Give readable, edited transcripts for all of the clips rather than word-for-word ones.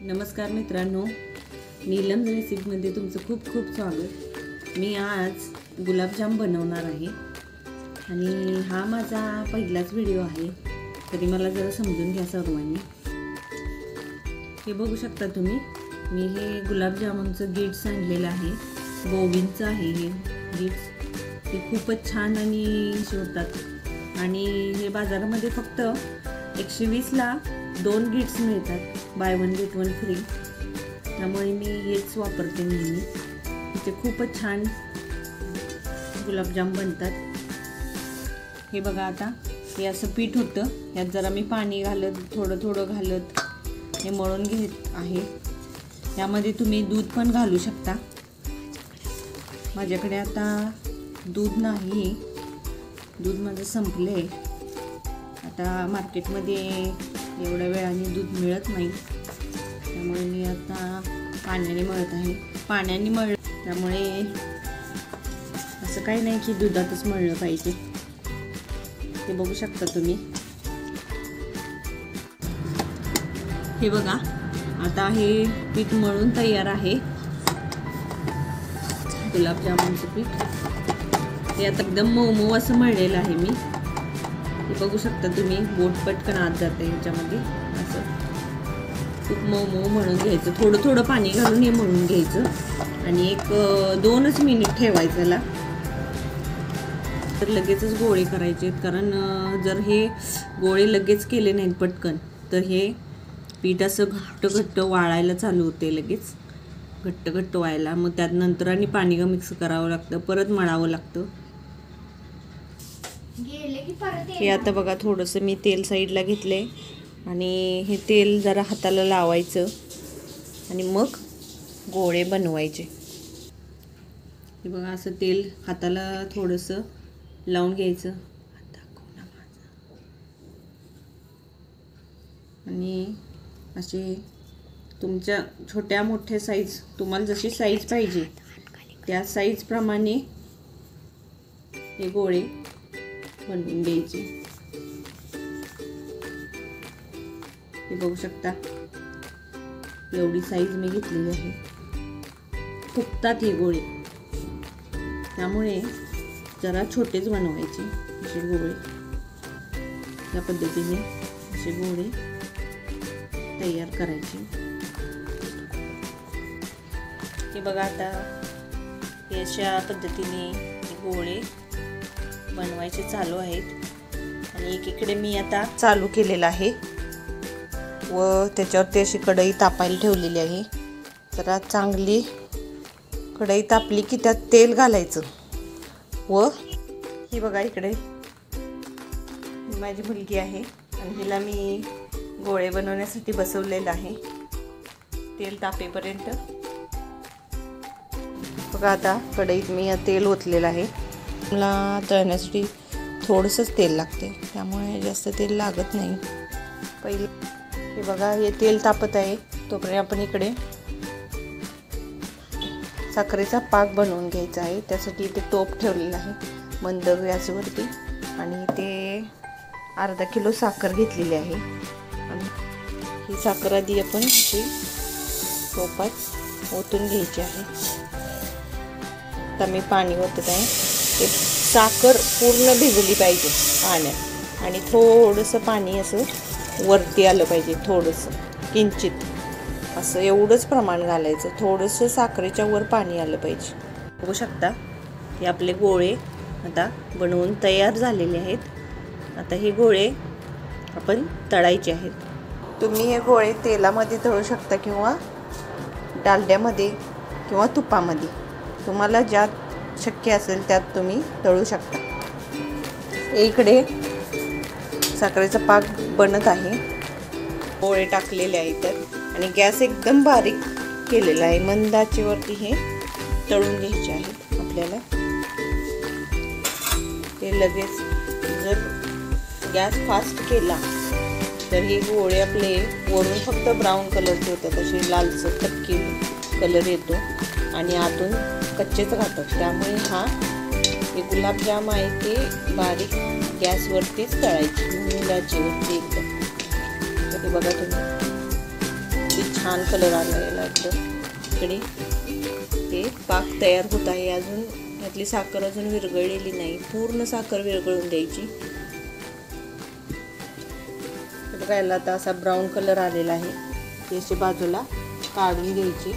नमस्कार मित्रांनो, नीलम रेसिपीमध्ये तुमचं खूप खूप स्वागत। मी आज गुलाबजाम बनवणार आहे आणि हा माझा पहिलाच व्हिडिओ आहे, तरी मला जरा समजून घ्या सर्वांनी। हे बघू शकता तुम्ही, मी हे गुलाबजामुनचं गिट्स आणलेलं आहे, बोबिनचं आहे हे गिट्स। ते खूपच छान आणि होतात आणि हे बाजारामध्ये फक्त 120 ला 2 गिट्स मिळतात, बाय 1 गेट 1 फ्री। त्यामुळे मी हेच वापरते नेहमी। इथे खूपच छान गुलाबजाम बनतात। हे बघा, आता हे असं पीठ होतं, यात जरा मी पाणी घालत थोडं थोडं घालत हे मळून घेत आहे। यामध्ये तुम्ही दूध पण घालू शकता। माझ्याकडे आता दूध नाही, दूध माझं संपले। आता मार्केटमध्ये एवढ्या वेळाने दूध मिळत नाही, त्यामुळे मी आता पाण्याने मळत आहे। पाण्याने मळ, त्यामुळे असं काही नाही की दुधातच मळलं पाहिजे। हे बघू शकता तुम्ही। हे बघा, आता हे पीठ मळून तयार आहे, गुलाबजामुनचं पीठ। हे आता एकदम मऊ मऊ असं मळलेलं आहे मी। हे बघू शकता तुम्ही, बोट पटकन आत जाते ह्याच्यामध्ये। असं खूप मऊ मऊ मळून घ्यायचं, थोडं थोडं पाणी घालून हे मळून घ्यायचं आणि एक 2च मिनिट ठेवायचं याला। तर लगेचच गोळे करायचे, कारण जर हे गोळे लगेच केले नाहीत पटकन, तर हे पीठ असं घट्ट घट्ट वाळायला चालू होते, लगेच घट्ट घट्ट व्हायला। मग त्यात नंतर आणि पाणी मिक्स करावं लागतं, परत मळावं लागतं। हे आता बघा, थोडंसं मी तेल साईडला घेतले आणि हे तेल जरा हाताला लावायचं आणि मग गोळे बनवायचे। हे बघा, असं तेल हाताला थोडंसं लावून घ्यायचं आणि असे तुमच्या छोट्या मोठ्या साईज, तुम्हाला जशी साईज पाहिजे त्या साईज प्रमाणे हे गोळे बनवून घ्यायचे। हे बघू शकता, एवढी साईज मी घेतलेली आहे। फुगतात हे गोळे, त्यामुळे जरा छोटेच बनवायचे असे गोळे। या पद्धतीने असे गोळे तयार करायचे। हे बघा, आता हे अशा पद्धतीने गोळे बनवायचे चालू आहेत आणि एकीकडे मी आता चालू केलेलं आहे व त्याच्यावरती अशी कढई तापायला ठेवलेली आहे। जरा चांगली कढई तापली की त्यात तेल घालायचं व ही बघा, इकडे माझी मुलगी आहे आणि हिला मी गोळे बनवण्यासाठी बसवलेलं आहे तेल तापेपर्यंत। बघा, आता कढईत मी तेल ओतलेलं आहे। मला तळण्यासाठी थोडंसंच तेल लागते, त्यामुळे जास्त तेल लागत नाही। पहिले हे बघा, हे तेल तापत आहे, तोपर्यंत आपण इकडे साखरेचा पाक बनवून घ्यायचा आहे। त्यासाठी इथे टोप ठेवलेला आहे मंद गॅसवरती आणि ते अर्धा किलो साखर घेतलेली आहे आणि ही साखर आधी आपण अशी टोपात ओतून घ्यायची आहे। आता मी पाणी ओतत आहे। ते साखर पूर्ण भिजली पाहिजे पाण्यात आणि थोडंसं पाणी असं वरती आलं पाहिजे, थोडंसं किंचित असं एवढंच प्रमाण घालायचं। थोडंसं साखरेच्या वर पाणी आलं पाहिजे। बघू शकता, हे आपले गोळे आता बनवून तयार झालेले आहेत। आता हे गोळे आपण तळायचे आहेत। तुम्ही हे गोळे तेलामध्ये तळू शकता किंवा डालड्यामध्ये किंवा तुपामध्ये, तुम्हाला ज्यात शक्य असेल त्यात तुम्ही तळू शकता। इकडे साखरेचा पाक बनत आहे, गोळे टाकलेले आहेत त्यात आणि गॅस एकदम बारीक केलेला आहे। मंद आचेवरती हे तळून घ्यायचे आहेत आपल्याला। ते लगेच, जर गॅस फास्ट केला तर हे गोळे आपले वरून फक्त ब्राऊन कलरचे होतात, असे लालसर तपकिरी कलर येतो आणि आतून कच्चेच राहतात। त्यामुळे हा हे गुलाबजाम आहे ते बारीक गॅसवरतीच तळायचे, मंद आचेवरती एकदम। बघा तुम्ही, छान कलर आला याला एकदम. इकडे हे पाक तयार होत आहे. अजून यातली साखर अजून विरघळलेली नाही. पूर्ण साखर विरघळून द्यायची. बघा याला आता असा ब्राऊन कलर आलेला आहे. याची बाजूला काढून घ्यायची.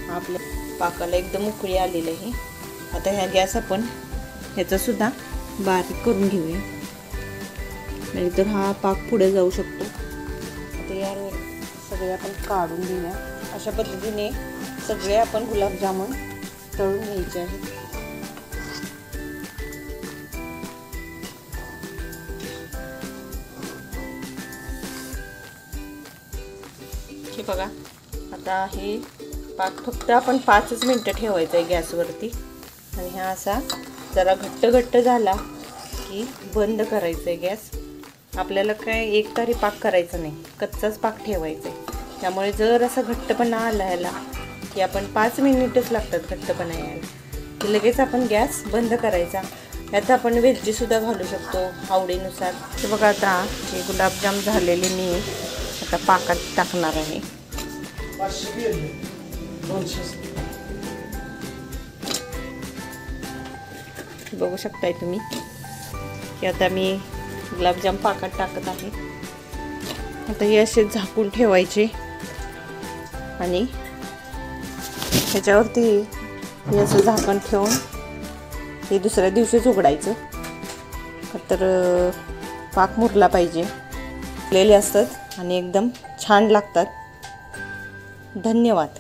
आपल्या पाकाला एकदम उकळी आलेली आहे. आता ह्या गॅस आपण ह्याचा सुद्धा बारीक करून घेऊया, नाहीतर हा पाक पुढे जाऊ शकतो. आता यावर सगळे आपण काढून घेऊया. अशा पद्धतीने सगळे आपण गुलाबजामुन तळून घ्यायचे आहेत. हे बघा आता हे पाक फक्त आपण 5 मिनिटं ठेवायचं आहे गॅसवरती. आणि हा असा जरा घट्ट झाला की बंद करायचं आहे गॅस. आपल्याला काय एक तारी पाक करायचा नाही, कच्चाच पाक ठेवायचा आहे. त्यामुळे जर असा घट्टपणा आला ह्याला की आपण 5 मिनिटच लागतात घट्टपणा यायला, की लगेच आपण गॅस बंद करायचा. यात आपण वेलचीसुद्धा घालू शकतो आवडीनुसार. तर बघा आता हे गुलाबजाम झालेले मी आता पाकात टाकणार आहे. बघू शकताय तुम्ही की आता मी गुलाबजाम पाकात टाकत आहे. आता हे असे झाकून ठेवायचे आणि ह्याच्यावरती हे असं झाकण ठेवून हे दुसऱ्या दिवशीच उघडायचं. तर पाक मुरला पाहिजे. लेले असतात आणि एकदम छान लागतात. धन्यवाद.